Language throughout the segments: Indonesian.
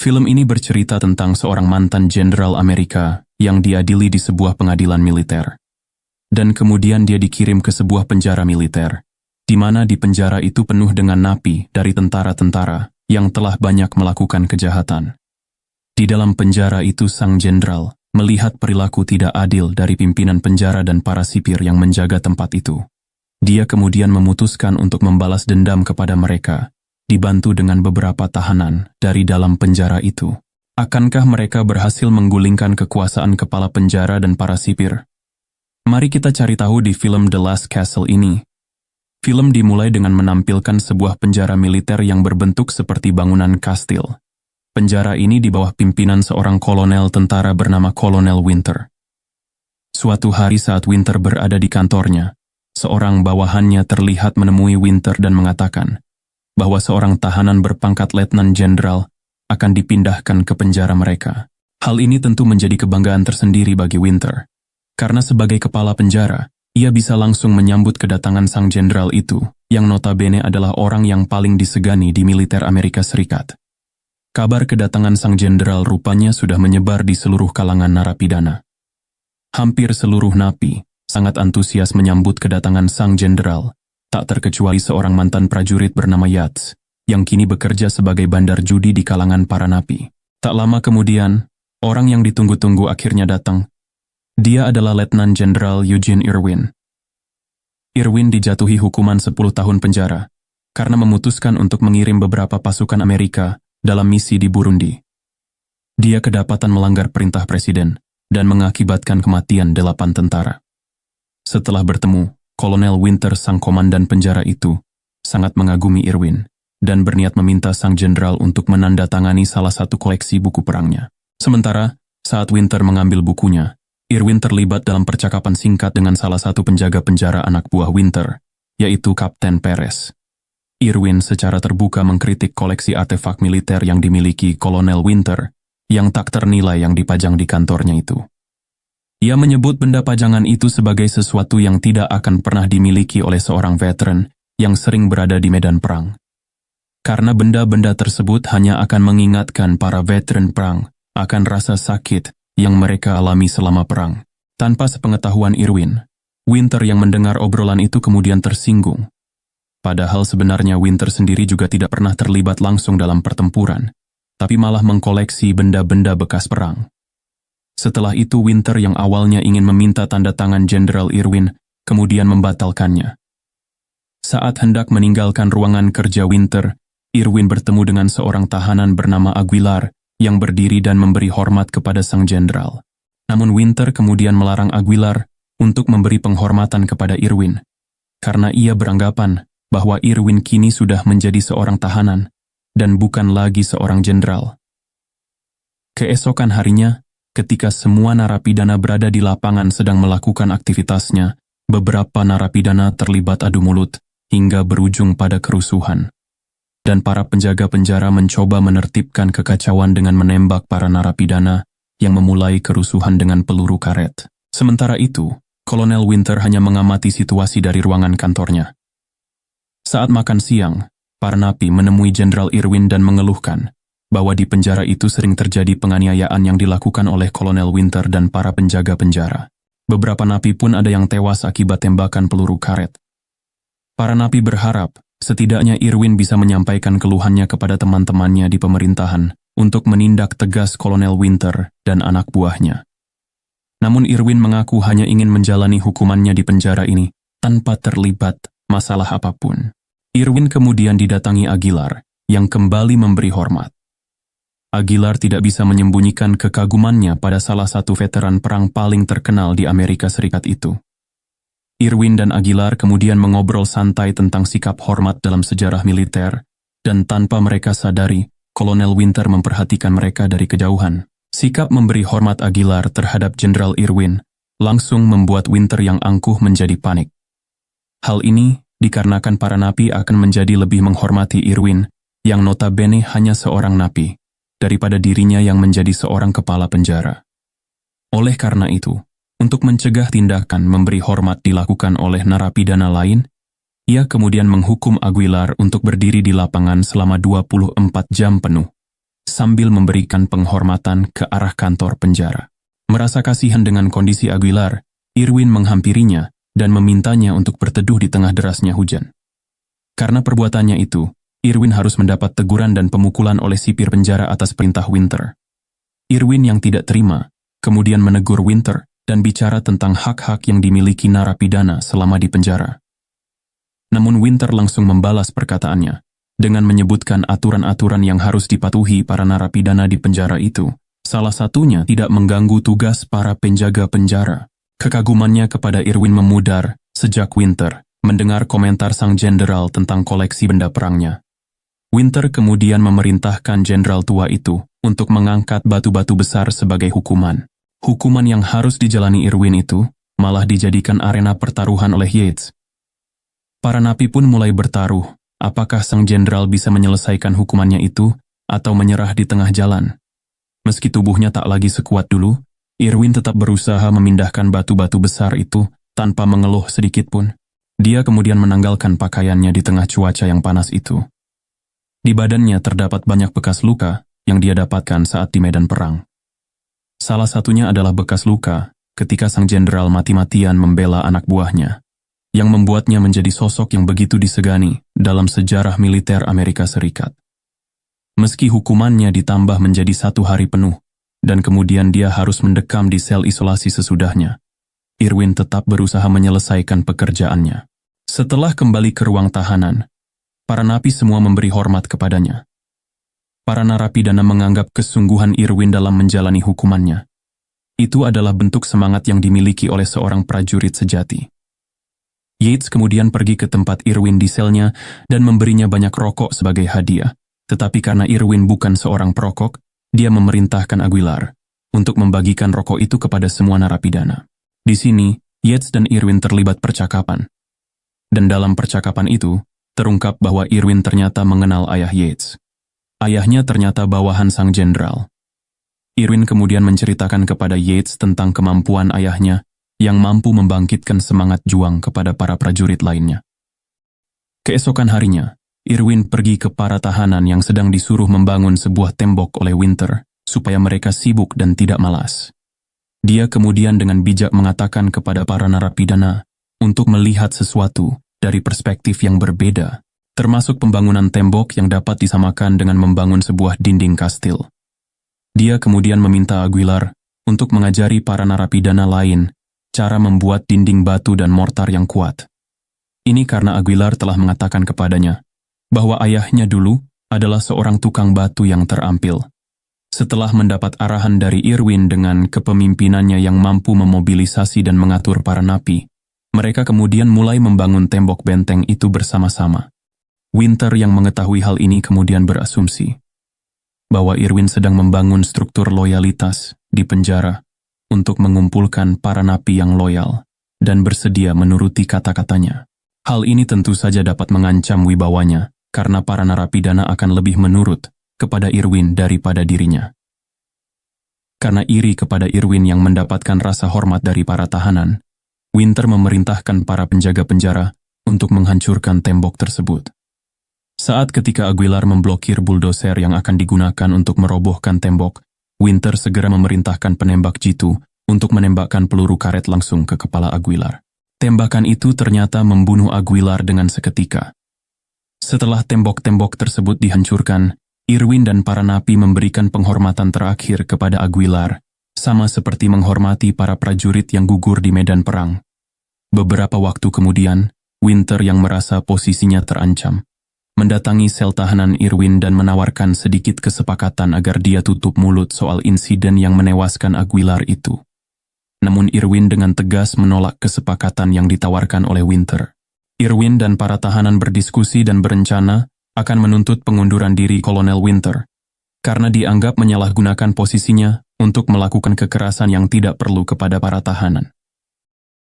Film ini bercerita tentang seorang mantan jenderal Amerika yang diadili di sebuah pengadilan militer. Dan kemudian dia dikirim ke sebuah penjara militer, di mana di penjara itu penuh dengan napi dari tentara-tentara yang telah banyak melakukan kejahatan. Di dalam penjara itu sang jenderal melihat perilaku tidak adil dari pimpinan penjara dan para sipir yang menjaga tempat itu. Dia kemudian memutuskan untuk membalas dendam kepada mereka, dibantu dengan beberapa tahanan dari dalam penjara itu. Akankah mereka berhasil menggulingkan kekuasaan kepala penjara dan para sipir? Mari kita cari tahu di film The Last Castle ini. Film dimulai dengan menampilkan sebuah penjara militer yang berbentuk seperti bangunan kastil. Penjara ini di bawah pimpinan seorang kolonel tentara bernama Kolonel Winter. Suatu hari saat Winter berada di kantornya, seorang bawahannya terlihat menemui Winter dan mengatakan bahwa seorang tahanan berpangkat letnan jenderal akan dipindahkan ke penjara mereka. Hal ini tentu menjadi kebanggaan tersendiri bagi Winter, karena sebagai kepala penjara, ia bisa langsung menyambut kedatangan sang jenderal itu, yang notabene adalah orang yang paling disegani di militer Amerika Serikat. Kabar kedatangan sang jenderal rupanya sudah menyebar di seluruh kalangan narapidana. Hampir seluruh napi sangat antusias menyambut kedatangan sang jenderal, tak terkecuali seorang mantan prajurit bernama Yates, yang kini bekerja sebagai bandar judi di kalangan para napi. Tak lama kemudian, orang yang ditunggu-tunggu akhirnya datang. Dia adalah Letnan Jenderal Eugene Irwin. Irwin dijatuhi hukuman 10 tahun penjara, karena memutuskan untuk mengirim beberapa pasukan Amerika dalam misi di Burundi. Dia kedapatan melanggar perintah presiden dan mengakibatkan kematian 8 tentara. Setelah bertemu, Kolonel Winter, sang komandan penjara itu, sangat mengagumi Irwin dan berniat meminta sang jenderal untuk menandatangani salah satu koleksi buku perangnya. Sementara, saat Winter mengambil bukunya, Irwin terlibat dalam percakapan singkat dengan salah satu penjaga penjara anak buah Winter, yaitu Kapten Perez. Irwin secara terbuka mengkritik koleksi artefak militer yang dimiliki Kolonel Winter, yang tak ternilai yang dipajang di kantornya itu. Ia menyebut benda pajangan itu sebagai sesuatu yang tidak akan pernah dimiliki oleh seorang veteran yang sering berada di medan perang. Karena benda-benda tersebut hanya akan mengingatkan para veteran perang akan rasa sakit yang mereka alami selama perang. Tanpa sepengetahuan Irwin, Winter yang mendengar obrolan itu kemudian tersinggung. Padahal sebenarnya Winter sendiri juga tidak pernah terlibat langsung dalam pertempuran, tapi malah mengkoleksi benda-benda bekas perang. Setelah itu Winter yang awalnya ingin meminta tanda tangan Jenderal Irwin, kemudian membatalkannya. Saat hendak meninggalkan ruangan kerja Winter, Irwin bertemu dengan seorang tahanan bernama Aguilar, yang berdiri dan memberi hormat kepada sang jenderal. Namun Winter kemudian melarang Aguilar untuk memberi penghormatan kepada Irwin, karena ia beranggapan bahwa Irwin kini sudah menjadi seorang tahanan dan bukan lagi seorang jenderal. Keesokan harinya, ketika semua narapidana berada di lapangan sedang melakukan aktivitasnya, beberapa narapidana terlibat adu mulut hingga berujung pada kerusuhan. Dan para penjaga penjara mencoba menertibkan kekacauan dengan menembak para narapidana yang memulai kerusuhan dengan peluru karet. Sementara itu, Kolonel Winter hanya mengamati situasi dari ruangan kantornya. Saat makan siang, para napi menemui Jenderal Irwin dan mengeluhkan bahwa di penjara itu sering terjadi penganiayaan yang dilakukan oleh Kolonel Winter dan para penjaga penjara. Beberapa napi pun ada yang tewas akibat tembakan peluru karet. Para napi berharap setidaknya Irwin bisa menyampaikan keluhannya kepada teman-temannya di pemerintahan untuk menindak tegas Kolonel Winter dan anak buahnya. Namun Irwin mengaku hanya ingin menjalani hukumannya di penjara ini tanpa terlibat masalah apapun. Irwin kemudian didatangi Aguilar, yang kembali memberi hormat. Aguilar tidak bisa menyembunyikan kekagumannya pada salah satu veteran perang paling terkenal di Amerika Serikat itu. Irwin dan Aguilar kemudian mengobrol santai tentang sikap hormat dalam sejarah militer, dan tanpa mereka sadari, Kolonel Winter memperhatikan mereka dari kejauhan. Sikap memberi hormat Aguilar terhadap Jenderal Irwin langsung membuat Winter yang angkuh menjadi panik. Hal ini dikarenakan para napi akan menjadi lebih menghormati Irwin, yang notabene hanya seorang napi, daripada dirinya yang menjadi seorang kepala penjara. Oleh karena itu, untuk mencegah tindakan memberi hormat dilakukan oleh narapidana lain, ia kemudian menghukum Aguilar untuk berdiri di lapangan selama 24 jam penuh. sambil memberikan penghormatan ke arah kantor penjara. Merasa kasihan dengan kondisi Aguilar, Irwin menghampirinya dan memintanya untuk berteduh di tengah derasnya hujan. Karena perbuatannya itu, Irwin harus mendapat teguran dan pemukulan oleh sipir penjara atas perintah Winter. Irwin yang tidak terima, kemudian menegur Winter dan bicara tentang hak-hak yang dimiliki narapidana selama di penjara. Namun Winter langsung membalas perkataannya dengan menyebutkan aturan-aturan yang harus dipatuhi para narapidana di penjara itu. Salah satunya tidak mengganggu tugas para penjaga penjara. Kekagumannya kepada Irwin memudar sejak Winter mendengar komentar sang jenderal tentang koleksi benda perangnya. Winter kemudian memerintahkan jenderal tua itu untuk mengangkat batu-batu besar sebagai hukuman. Hukuman yang harus dijalani Irwin itu malah dijadikan arena pertaruhan oleh Yates. Para napi pun mulai bertaruh, apakah sang jenderal bisa menyelesaikan hukumannya itu atau menyerah di tengah jalan. Meski tubuhnya tak lagi sekuat dulu, Irwin tetap berusaha memindahkan batu-batu besar itu tanpa mengeluh sedikit pun. Dia kemudian menanggalkan pakaiannya di tengah cuaca yang panas itu. Di badannya terdapat banyak bekas luka yang dia dapatkan saat di medan perang. Salah satunya adalah bekas luka ketika sang jenderal mati-matian membela anak buahnya, yang membuatnya menjadi sosok yang begitu disegani dalam sejarah militer Amerika Serikat. Meski hukumannya ditambah menjadi 1 hari penuh, dan kemudian dia harus mendekam di sel isolasi sesudahnya, Irwin tetap berusaha menyelesaikan pekerjaannya. Setelah kembali ke ruang tahanan, para napi semua memberi hormat kepadanya. Para narapidana menganggap kesungguhan Irwin dalam menjalani hukumannya. Itu adalah bentuk semangat yang dimiliki oleh seorang prajurit sejati. Yates kemudian pergi ke tempat Irwin di selnya dan memberinya banyak rokok sebagai hadiah. Tetapi karena Irwin bukan seorang perokok, dia memerintahkan Aguilar untuk membagikan rokok itu kepada semua narapidana. Di sini, Yates dan Irwin terlibat percakapan. Dan dalam percakapan itu, terungkap bahwa Irwin ternyata mengenal ayah Yates. Ayahnya ternyata bawahan sang jenderal. Irwin kemudian menceritakan kepada Yates tentang kemampuan ayahnya yang mampu membangkitkan semangat juang kepada para prajurit lainnya. Keesokan harinya, Irwin pergi ke para tahanan yang sedang disuruh membangun sebuah tembok oleh Winter, supaya mereka sibuk dan tidak malas. Dia kemudian dengan bijak mengatakan kepada para narapidana untuk melihat sesuatu dari perspektif yang berbeda, termasuk pembangunan tembok yang dapat disamakan dengan membangun sebuah dinding kastil. Dia kemudian meminta Aguilar untuk mengajari para narapidana lain cara membuat dinding batu dan mortar yang kuat. Ini karena Aguilar telah mengatakan kepadanya bahwa ayahnya dulu adalah seorang tukang batu yang terampil. Setelah mendapat arahan dari Irwin dengan kepemimpinannya yang mampu memobilisasi dan mengatur para napi, mereka kemudian mulai membangun tembok benteng itu bersama-sama. Winter yang mengetahui hal ini kemudian berasumsi bahwa Irwin sedang membangun struktur loyalitas di penjara untuk mengumpulkan para napi yang loyal dan bersedia menuruti kata-katanya. Hal ini tentu saja dapat mengancam wibawanya karena para narapidana akan lebih menurut kepada Irwin daripada dirinya. Karena iri kepada Irwin yang mendapatkan rasa hormat dari para tahanan, Winter memerintahkan para penjaga penjara untuk menghancurkan tembok tersebut. Saat ketika Aguilar memblokir buldoser yang akan digunakan untuk merobohkan tembok, Winter segera memerintahkan penembak jitu untuk menembakkan peluru karet langsung ke kepala Aguilar. Tembakan itu ternyata membunuh Aguilar dengan seketika. Setelah tembok-tembok tersebut dihancurkan, Irwin dan para napi memberikan penghormatan terakhir kepada Aguilar, sama seperti menghormati para prajurit yang gugur di medan perang. Beberapa waktu kemudian, Winter yang merasa posisinya terancam, mendatangi sel tahanan Irwin dan menawarkan sedikit kesepakatan agar dia tutup mulut soal insiden yang menewaskan Aguilar itu. Namun Irwin dengan tegas menolak kesepakatan yang ditawarkan oleh Winter. Irwin dan para tahanan berdiskusi dan berencana akan menuntut pengunduran diri Kolonel Winter, karena dianggap menyalahgunakan posisinya untuk melakukan kekerasan yang tidak perlu kepada para tahanan.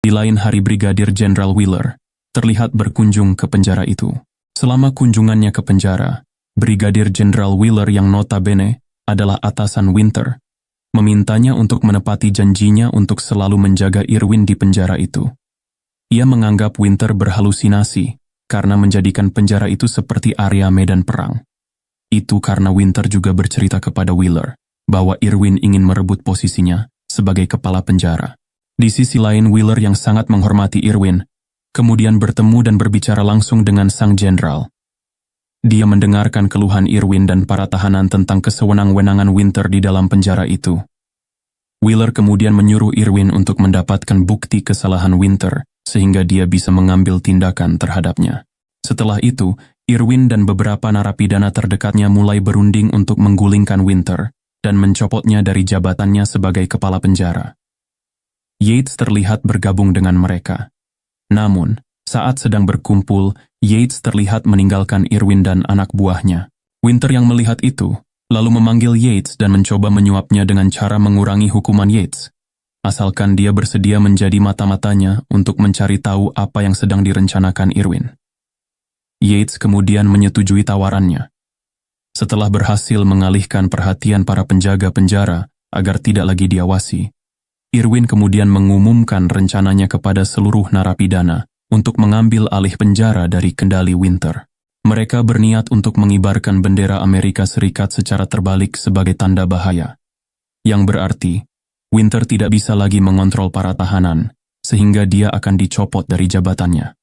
Di lain hari Brigadir Jenderal Wheeler terlihat berkunjung ke penjara itu. Selama kunjungannya ke penjara, Brigadir Jenderal Wheeler yang notabene adalah atasan Winter, memintanya untuk menepati janjinya untuk selalu menjaga Irwin di penjara itu. Ia menganggap Winter berhalusinasi karena menjadikan penjara itu seperti area medan perang. Itu karena Winter juga bercerita kepada Wheeler bahwa Irwin ingin merebut posisinya sebagai kepala penjara. Di sisi lain, Wheeler yang sangat menghormati Irwin kemudian bertemu dan berbicara langsung dengan sang jenderal. Dia mendengarkan keluhan Irwin dan para tahanan tentang kesewenang-wenangan Winter di dalam penjara itu. Wheeler kemudian menyuruh Irwin untuk mendapatkan bukti kesalahan Winter sehingga dia bisa mengambil tindakan terhadapnya. Setelah itu, Irwin dan beberapa narapidana terdekatnya mulai berunding untuk menggulingkan Winter dan mencopotnya dari jabatannya sebagai kepala penjara. Yates terlihat bergabung dengan mereka. Namun, saat sedang berkumpul, Yates terlihat meninggalkan Irwin dan anak buahnya. Winter yang melihat itu, lalu memanggil Yates dan mencoba menyuapnya dengan cara mengurangi hukuman Yates, asalkan dia bersedia menjadi mata-matanya untuk mencari tahu apa yang sedang direncanakan Irwin. Yates kemudian menyetujui tawarannya. Setelah berhasil mengalihkan perhatian para penjaga penjara agar tidak lagi diawasi, Irwin kemudian mengumumkan rencananya kepada seluruh narapidana untuk mengambil alih penjara dari kendali Winter. Mereka berniat untuk mengibarkan bendera Amerika Serikat secara terbalik sebagai tanda bahaya, yang berarti Winter tidak bisa lagi mengontrol para tahanan, sehingga dia akan dicopot dari jabatannya.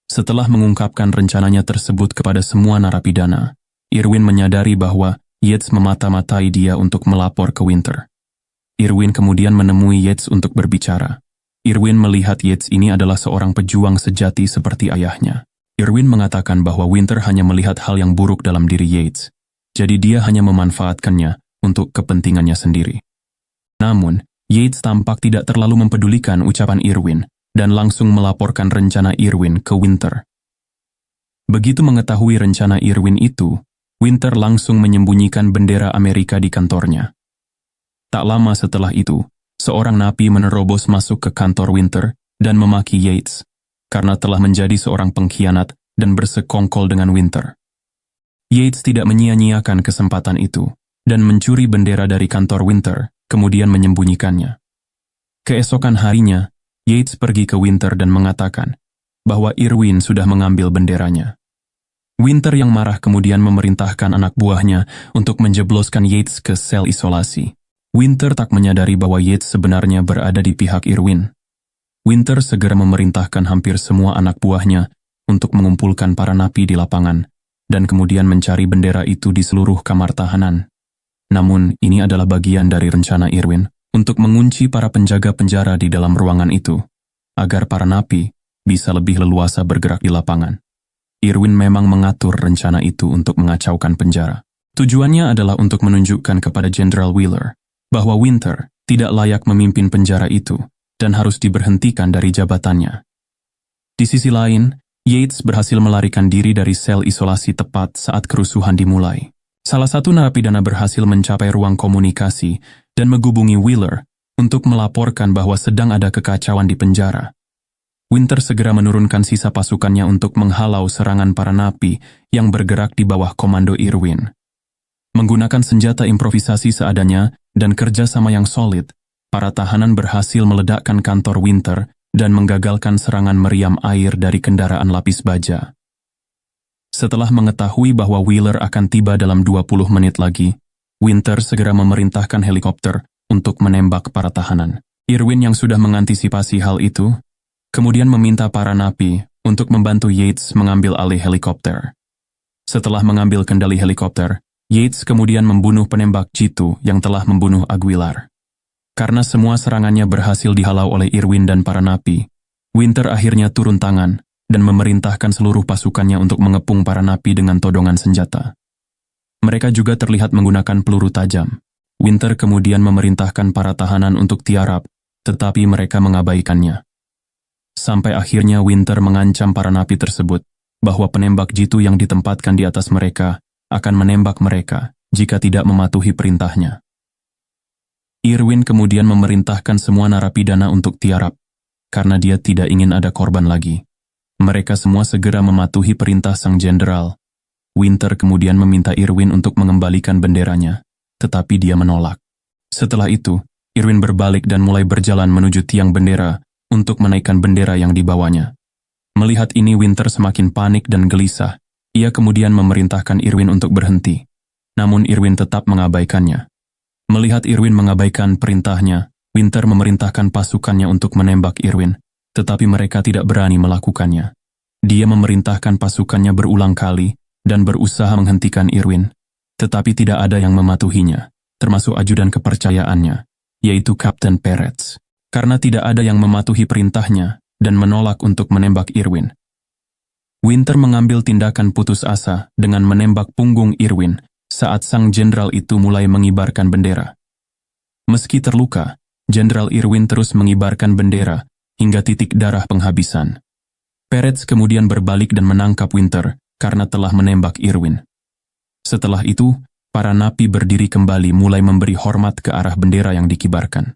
Setelah mengungkapkan rencananya tersebut kepada semua narapidana, Irwin menyadari bahwa Yates memata-matai dia untuk melapor ke Winter. Irwin kemudian menemui Yates untuk berbicara. Irwin melihat Yates ini adalah seorang pejuang sejati seperti ayahnya. Irwin mengatakan bahwa Winter hanya melihat hal yang buruk dalam diri Yates, jadi dia hanya memanfaatkannya untuk kepentingannya sendiri. Namun, Yates tampak tidak terlalu mempedulikan ucapan Irwin dan langsung melaporkan rencana Irwin ke Winter. Begitu mengetahui rencana Irwin itu, Winter langsung menyembunyikan bendera Amerika di kantornya. Tak lama setelah itu, seorang napi menerobos masuk ke kantor Winter dan memaki Yates karena telah menjadi seorang pengkhianat dan bersekongkol dengan Winter. Yates tidak menyia-nyiakan kesempatan itu dan mencuri bendera dari kantor Winter, kemudian menyembunyikannya. Keesokan harinya, Yates pergi ke Winter dan mengatakan bahwa Irwin sudah mengambil benderanya. Winter yang marah kemudian memerintahkan anak buahnya untuk menjebloskan Yates ke sel isolasi. Winter tak menyadari bahwa Yates sebenarnya berada di pihak Irwin. Winter segera memerintahkan hampir semua anak buahnya untuk mengumpulkan para napi di lapangan dan kemudian mencari bendera itu di seluruh kamar tahanan. Namun, ini adalah bagian dari rencana Irwin untuk mengunci para penjaga penjara di dalam ruangan itu, agar para napi bisa lebih leluasa bergerak di lapangan. Irwin memang mengatur rencana itu untuk mengacaukan penjara. Tujuannya adalah untuk menunjukkan kepada Jenderal Wheeler bahwa Winter tidak layak memimpin penjara itu dan harus diberhentikan dari jabatannya. Di sisi lain, Yates berhasil melarikan diri dari sel isolasi tepat saat kerusuhan dimulai. Salah satu narapidana berhasil mencapai ruang komunikasi dan menghubungi Wheeler untuk melaporkan bahwa sedang ada kekacauan di penjara. Winter segera menurunkan sisa pasukannya untuk menghalau serangan para napi yang bergerak di bawah komando Irwin. Menggunakan senjata improvisasi seadanya dan kerjasama yang solid, para tahanan berhasil meledakkan kantor Winter dan menggagalkan serangan meriam air dari kendaraan lapis baja. Setelah mengetahui bahwa Wheeler akan tiba dalam 20 menit lagi, Winter segera memerintahkan helikopter untuk menembak para tahanan. Irwin yang sudah mengantisipasi hal itu, kemudian meminta para napi untuk membantu Yates mengambil alih helikopter. Setelah mengambil kendali helikopter, Yates kemudian membunuh penembak jitu yang telah membunuh Aguilar. Karena semua serangannya berhasil dihalau oleh Irwin dan para napi, Winter akhirnya turun tangan dan memerintahkan seluruh pasukannya untuk mengepung para napi dengan todongan senjata. Mereka juga terlihat menggunakan peluru tajam. Winter kemudian memerintahkan para tahanan untuk tiarap, tetapi mereka mengabaikannya. Sampai akhirnya Winter mengancam para napi tersebut bahwa penembak jitu yang ditempatkan di atas mereka akan menembak mereka jika tidak mematuhi perintahnya. Irwin kemudian memerintahkan semua narapidana untuk tiarap, karena dia tidak ingin ada korban lagi. Mereka semua segera mematuhi perintah sang jenderal. Winter kemudian meminta Irwin untuk mengembalikan benderanya, tetapi dia menolak. Setelah itu, Irwin berbalik dan mulai berjalan menuju tiang bendera untuk menaikkan bendera yang dibawanya. Melihat ini, Winter semakin panik dan gelisah. Ia kemudian memerintahkan Irwin untuk berhenti, namun Irwin tetap mengabaikannya. Melihat Irwin mengabaikan perintahnya, Winter memerintahkan pasukannya untuk menembak Irwin, tetapi mereka tidak berani melakukannya. Dia memerintahkan pasukannya berulang kali dan berusaha menghentikan Irwin, tetapi tidak ada yang mematuhinya, termasuk ajudan kepercayaannya, yaitu Kapten Peretz. Karena tidak ada yang mematuhi perintahnya dan menolak untuk menembak Irwin, Winter mengambil tindakan putus asa dengan menembak punggung Irwin saat sang jenderal itu mulai mengibarkan bendera. Meski terluka, Jenderal Irwin terus mengibarkan bendera hingga titik darah penghabisan. Peretz kemudian berbalik dan menangkap Winter karena telah menembak Irwin. Setelah itu, para napi berdiri kembali mulai memberi hormat ke arah bendera yang dikibarkan.